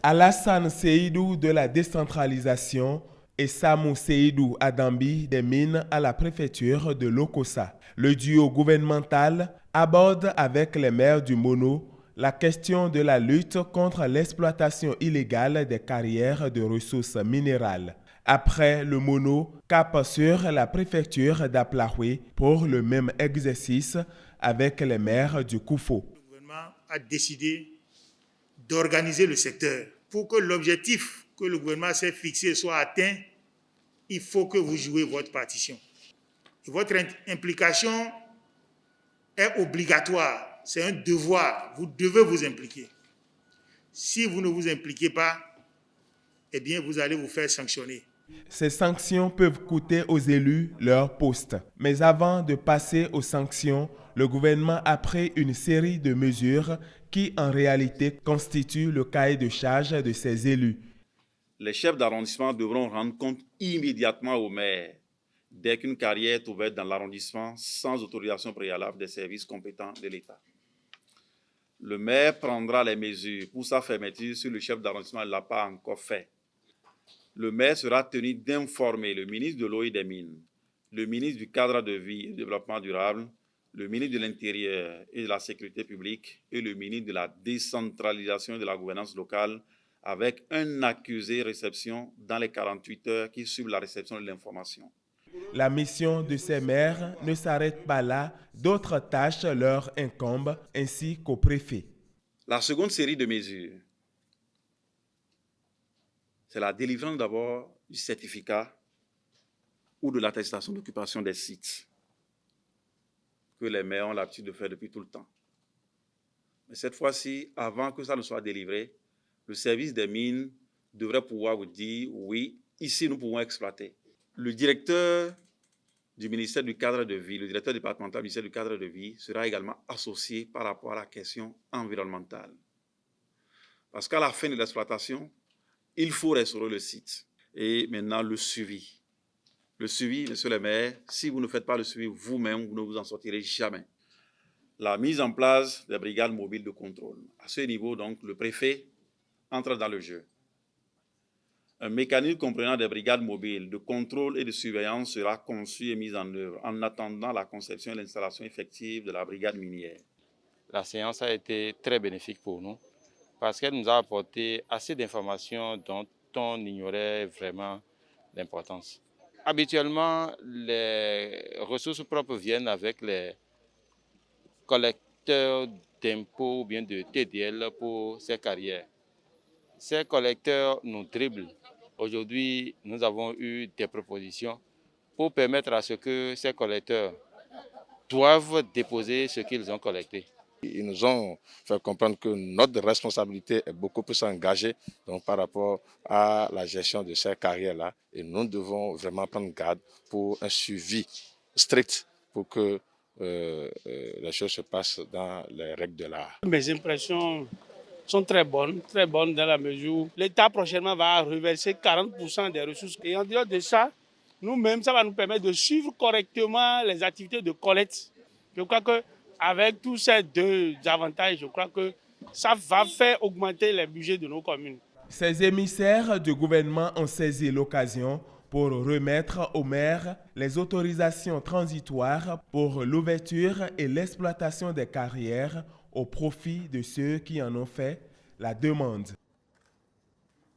Alassane Seydou de la décentralisation et Samou Seydou Adambi des mines à la préfecture de Lokossa. Le duo gouvernemental aborde avec les maires du Mono la question de la lutte contre l'exploitation illégale des carrières de ressources minérales. Après le Mono, cap sur la préfecture d'Aplaoué pour le même exercice avec les maires du Koufo. Le gouvernement a décidé d'organiser le secteur. Pour que l'objectif que le gouvernement s'est fixé soit atteint, il faut que vous jouez votre partition. Et votre implication est obligatoire, c'est un devoir, vous devez vous impliquer. Si vous ne vous impliquez pas, eh bien vous allez vous faire sanctionner. Ces sanctions peuvent coûter aux élus leur poste. Mais avant de passer aux sanctions, le gouvernement a pris une série de mesures qui en réalité constituent le cahier de charge de ces élus. Les chefs d'arrondissement devront rendre compte immédiatement au maire dès qu'une carrière est ouverte dans l'arrondissement sans autorisation préalable des services compétents de l'État. Le maire prendra les mesures pour sa fermeture si le chef d'arrondissement ne l'a pas encore fait. Le maire sera tenu d'informer le ministre de l'eau et des mines, le ministre du cadre de vie et du développement durable, le ministre de l'Intérieur et de la Sécurité publique et le ministre de la décentralisation et de la gouvernance locale avec un accusé réception dans les 48 heures qui suivent la réception de l'information. La mission de ces maires ne s'arrête pas là, d'autres tâches leur incombent ainsi qu'au préfet. La seconde série de mesures, c'est la délivrance d'abord du certificat ou de l'attestation d'occupation des sites que les maires ont l'habitude de faire depuis tout le temps. Mais cette fois-ci, avant que ça ne soit délivré, le service des mines devrait pouvoir vous dire « oui, ici nous pouvons exploiter ». Le directeur du ministère du cadre de vie, le directeur départemental du ministère du cadre de vie sera également associé par rapport à la question environnementale. Parce qu'à la fin de l'exploitation, il faut restaurer le site. Et maintenant, le suivi. Le suivi, monsieur le maire, si vous ne faites pas le suivi vous-même, vous ne vous en sortirez jamais. La mise en place des brigades mobiles de contrôle. À ce niveau, donc, le préfet entre dans le jeu. Un mécanisme comprenant des brigades mobiles de contrôle et de surveillance sera conçu et mis en œuvre en attendant la conception et l'installation effective de la brigade minière. La séance a été très bénéfique pour nous parce qu'elle nous a apporté assez d'informations dont on ignorait vraiment l'importance. Habituellement, les ressources propres viennent avec les collecteurs d'impôts ou bien de TDL pour ces carrières. Ces collecteurs nous dribblent. Aujourd'hui, nous avons eu des propositions pour permettre à ce que ces collecteurs doivent déposer ce qu'ils ont collecté. Ils nous ont fait comprendre que notre responsabilité est beaucoup plus engagée donc, par rapport à la gestion de ces carrières-là. Et nous devons vraiment prendre garde pour un suivi strict pour que les choses se passent dans les règles de l'art. Mes impressions sont très bonnes dans la mesure où l'État prochainement va reverser 40% des ressources. Et en dehors de ça, nous-mêmes, ça va nous permettre de suivre correctement les activités de collecte. Je crois qu'avec tous ces deux avantages, je crois que ça va faire augmenter les budgets de nos communes. Ces émissaires du gouvernement ont saisi l'occasion pour remettre aux maires les autorisations transitoires pour l'ouverture et l'exploitation des carrières au profit de ceux qui en ont fait la demande.